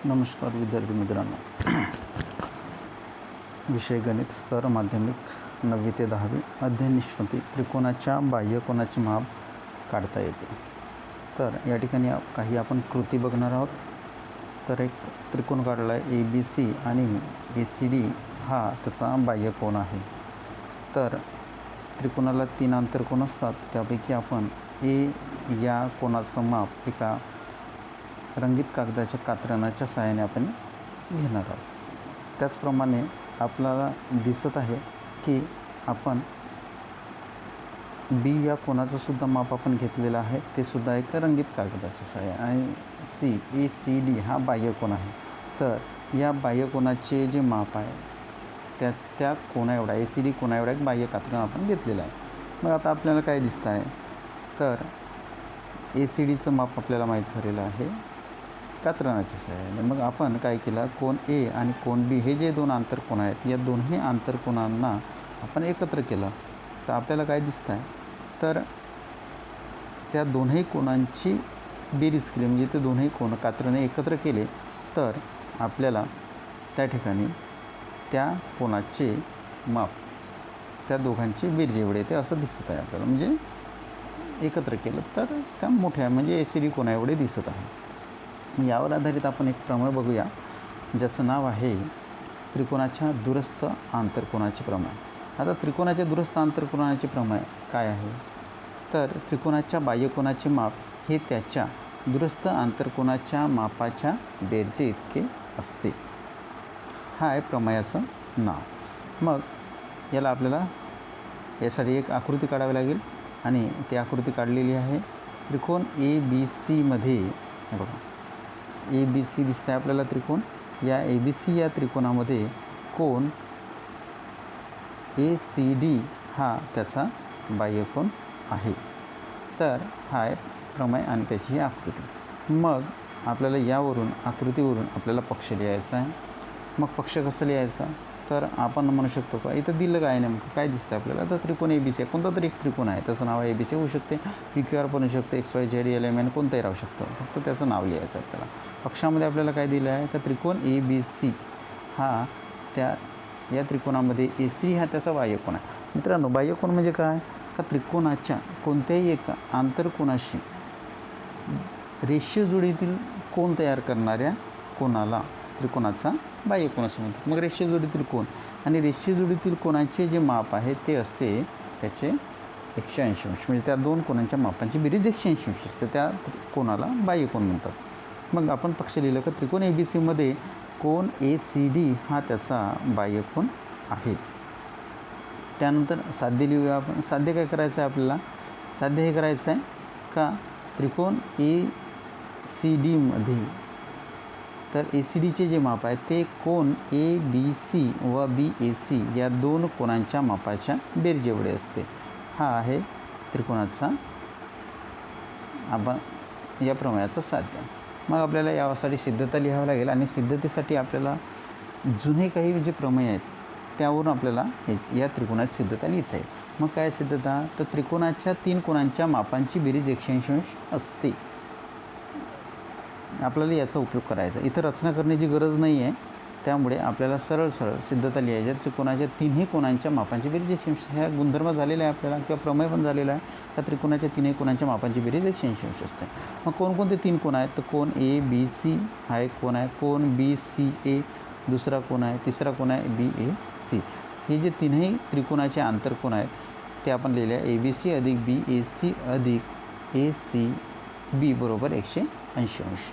नमस्कार विद्यार्थी मित्रांनो. विषय गणित स्तर माध्यमिक 9वी ते 10वी अध्ययन निष्पत्ती त्रिकोणाच्या बाह्यकोनाचे माप काढता येते. तर या ठिकाणी काही आपण कृती बघणार आहोत. तर एक त्रिकोण काढला आहे ABC आणि ACD हा त्याचा बाह्यकोन आहे. तर त्रिकोणाला 3 आंतरकोन असतात. त्यापैकी आपण A या कोनाचं माप एका रंगीत कागदाच्या कात्रणा सहाय्याने आपण घेणार आहोत. त्याचप्रमाणे आपल्याला दिसत आहे की आपण B या कोनाचं सुद्धा माप आपण घेतलेलं आहे. ते सुद्धा एक रंगीत कागदाच्या सहाय्याने. आणि ACD हा बाह्यकोन आहे. तर या बाह्यकोनाचे जे माप आहे त्या कोना एवढा ACD कोना एवढा एक बाह्य कात्रण आपण घेतलेलं आहे. मग आता आपल्याला काय दिसतं आहे, तर ACDचं माप आपल्याला माहीत झालेलं आहे कात्रणाच्या सहाय्याने. मग आपण काय केलं, कोन A आणि कोन B हे जे दोन आंतरकोन आहेत, या दोन्ही आंतरकोनांना आपण एकत्र केलं. तर आपल्याला काय दिसतं आहे, तर त्या दोन्ही कोनांची बेरीज केली, म्हणजे ते दोन्ही कोन कात्रणे एकत्र केले तर आपल्याला त्या ठिकाणी त्या कोनाचे माप त्या दोघांची बेरीज एवढे येते असं दिसत आहे आपल्याला. म्हणजे एकत्र केलं तर त्या मोठ्या म्हणजे ACD कोना एवढे दिसत आहे. यावर आधारित आपण एक प्रमेय बघूया, ज्याचं नाव आहे त्रिकोणाच्या दूरस्थ आंतरकोनाचे प्रमेय. आता त्रिकोणाच्या दूरस्थ आंतरकोनाचे प्रमेय काय आहे, तर त्रिकोणाच्या बाह्यकोनाचे माप हे त्याच्या दूरस्थ आंतरकोनाच्या मापाच्या बेरजे इतके असते. हा आहे प्रमेयाचं नाव. मग याला आपल्याला यासाठी एक आकृती काढावी लागेल आणि ती आकृती काढलेली आहे. त्रिकोण ABC मध्ये बघा, ABC दिसतं आहे आपल्याला त्रिकोण. या ABC या त्रिकोणामध्ये कोन ACD हा त्याचा बाह्यकोन आहे. तर हा आहे प्रमेय आणि त्याची ही आकृती. मग आपल्याला यावरून आकृतीवरून आपल्याला पक्ष लिहायचा आहे. मग पक्ष कसं लिहायचा, तर आपण म्हणू शकतो का, इथं दिलं काय नेमकं काय दिसतं आपल्याला, तर त्रिकोण ABC कोणता तरी एक त्रिकोण आहे, त्याचं नाव ABC होऊ शकते, PQR पण होऊ शकते, XYZ LMN कोणतंही राहू शकतं. फक्त त्याचं नाव लिहायचं आपल्याला. पक्षामध्ये आपल्याला काय दिलं आहे, तर त्रिकोण ABC हा या त्रिकोणामध्ये ACD हा त्याचा बाह्यकोन आहे. मित्रांनो, बाह्यकोन म्हणजे काय, का त्रिकोणाच्या कोणत्याही एका आंतरकोनाशी रेषीय जोडीतील कोन तयार करणाऱ्या कोनाला त्रिकोणाचा बाह्यकोन असं म्हणतात. मग रेषीय जोडीतील कोन आणि रेषीय जोडीतील कोनाचे जे माप आहे ते असते त्याचे 180 अंश. म्हणजे त्या दोन कोनांच्या मापांची बेरीज 180 अंश असते, त्या कोनाला बाह्यकोन म्हणतात. मग आपण पक्ष लिहिलं का त्रिकोण ABC मध्ये कोन ACD हा त्याचा बाह्यकोन आहे. त्यानंतर साध्य लिहूया आपण. साध्य काय करायचं आहे आपल्याला, साध्य हे करायचं आहे का त्रिकोण ACD मध्ये, तर ACDचे जे माप आहे ते कोन ABC व BAC या दोन कोनांच्या मापाच्या बेरजे एवढे असते. हा आहे त्रिकोणाचा आपण या प्रमेयाचं साध्य. मग आपल्याला यासाठी सिद्धता लिहावं लागेल आणि सिद्धतेसाठी आपल्याला जुने काही जे प्रमेय आहेत त्यावरून आपल्याला या त्रिकोणाची सिद्धता लिहिता येईल. मग काय सिद्धता, तर त्रिकोणाच्या 3 कोनांच्या मापांची बेरीज 180 अंश असते. आपल्याला याचा उपयोग करायचा. इथं रचना करण्याची गरज नाही आहे, त्यामुळे आपल्याला सरळ सिद्धता लिहायच्या. त्रिकोणाच्या 3ही कोनांच्या मापांची बेरीज 180 अंश. ह्या गुणधर्म झालेला आहे आपल्याला, किंवा प्रमेय पण झालेला आहे. त्या त्रिकोणाच्या 3ही कोनांच्या मापांची बेरीज 180 अंश असते. मग कोणकोणते 3 कोन आहेत, तर कोन ABC हा एक कोन आहे, कोन BCA दुसरा कोन आहे, तिसरा कोन आहे BAC. हे जे 3ही त्रिकोणाचे आंतरकोन आहेत ते आपण लिहिले आहे ABC अधिक BAC अधिक ACB बरोबर 180 अंश.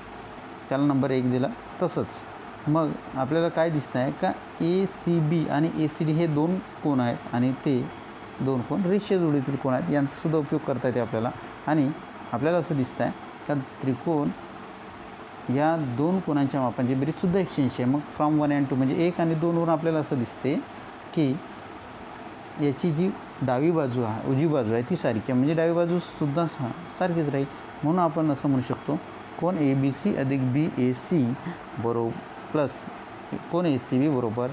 त्याला नंबर 1 दिला. तसंच मग आपल्याला काय दिसतं आहे का ACB आणि ACD हे 2 कोन आहेत आणि ते 2 कोन रेषीय जोडीतील कोन आहेत. यांचासुद्धा उपयोग करता येते आपल्याला. आणि आपल्याला असं दिसतं आहे का त्रिकोण या 2 कोनांच्या मापांची बेरीजसुद्धा 180 आहे. मग फ्रॉम 1 and 2 म्हणजे 1 आणि 2 वरून आपल्याला असं दिसते की याची जी डावी बाजू आहे उजवी बाजू आहे ती सारखी आहे, म्हणजे डावी बाजूसुद्धा सारखीच राहील. म्हणून आपण असं म्हणू शकतो कोन ABC अधिक BAC बरोबर प्लस कोन ACB बरोबर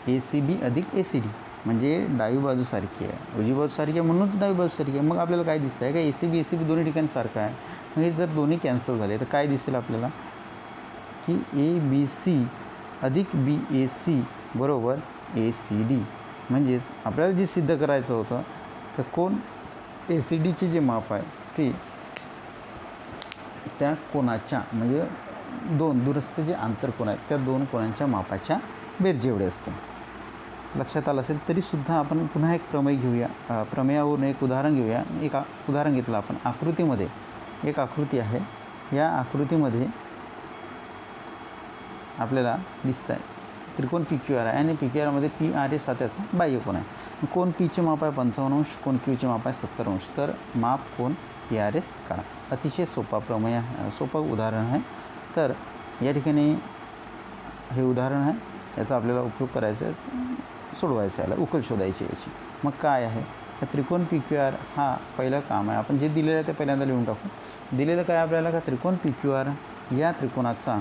ACB अधिक ACD. म्हणजे डावी बाजू सारखी आहे, उजवी बाजू सारखी आहे, म्हणूनच डावी बाजू सारखी आहे. मग आपल्याला काय दिसतं आहे का ACB दोन्ही ठिकाणी सारखं आहे. मग हे जर दोन्ही कॅन्सल झाले तर काय दिसेल आपल्याला, की ABC अधिक BAC बरोबर ACD. म्हणजेच आपल्याला जे सिद्ध करायचं होतं तर कोन ACDचे जे माप आहे ते त्या कोनाच्या म्हणजे दोन दुरस्थ जे आंतरकोन आहेत त्या दोन कोनांच्या मापाच्या बेरजेवढे असते. लक्षात आलं असेल तरीसुद्धा आपण पुन्हा एक प्रमेय घेऊया. प्रमेयावरून एक उदाहरण घेऊया. एक उदाहरण घेतलं आपण. आकृतीमध्ये एक आकृती आहे. या आकृतीमध्ये आपल्याला दिसतं आहे त्रिकोण PQR आहे आणि PQRमध्ये PRS हा त्याचा बाह्यकोन आहे. कोन Pचे माप आहे 55 अंश, कोन Qचे माप आहे 70 अंश. तर माप कोन PRS काढा. अतिशय सोपा प्रमेय, सोपं उदाहरण आहे. तर या ठिकाणी हे उदाहरण आहे. याचा आपल्याला उपयोग करायचा आहे, सोडवायचं आहे, उकल शोधायची याची. मग काय आहे तर त्रिकोण PQR हा पहिलं काम आहे. आपण जे दिलेलं आहे ते पहिल्यांदा लिहून टाकू. दिलेलं काय आपल्याला का त्रिकोण PQR या त्रिकोणाचा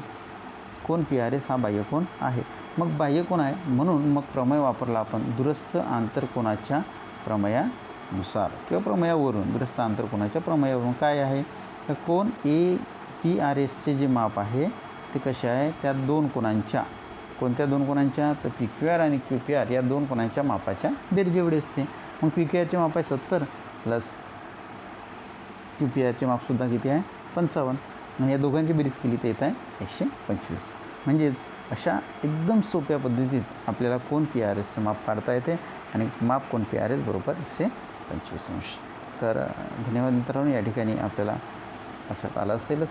कोन PRS हा बाह्यकोन आहे. मग बाह्यकोन आहे म्हणून मग प्रमेय वापरला आपण दुरस्थ आंतरकोनाच्या प्रमेयानुसार किंवा प्रमेयावरून. दुरस्थ आंतरकोनाच्या प्रमेयावरून काय आहे तर कोन PRSचे जे माप आहे ते कसे आहे त्या दोन कोनांच्या, कोणत्या दोन कोनांच्या तर PQR आणि QPR या दोन कोनांच्या मापाच्या बेरजेवढे असते. मग PQRचे माप आहे 70 प्लस QPRचे मापसुद्धा किती आहे 55. आणि या दोघांची बेरीज केली तर येत आहे 125. म्हणजेच अशा एकदम सोप्या पद्धतीत आपल्याला कोन PRSचं माप काढता येते आणि माप कोन PRS बरोबर 125 अंश. तर धन्यवाद मित्रांनो. या ठिकाणी आपल्याला लक्षात आलं असेलच.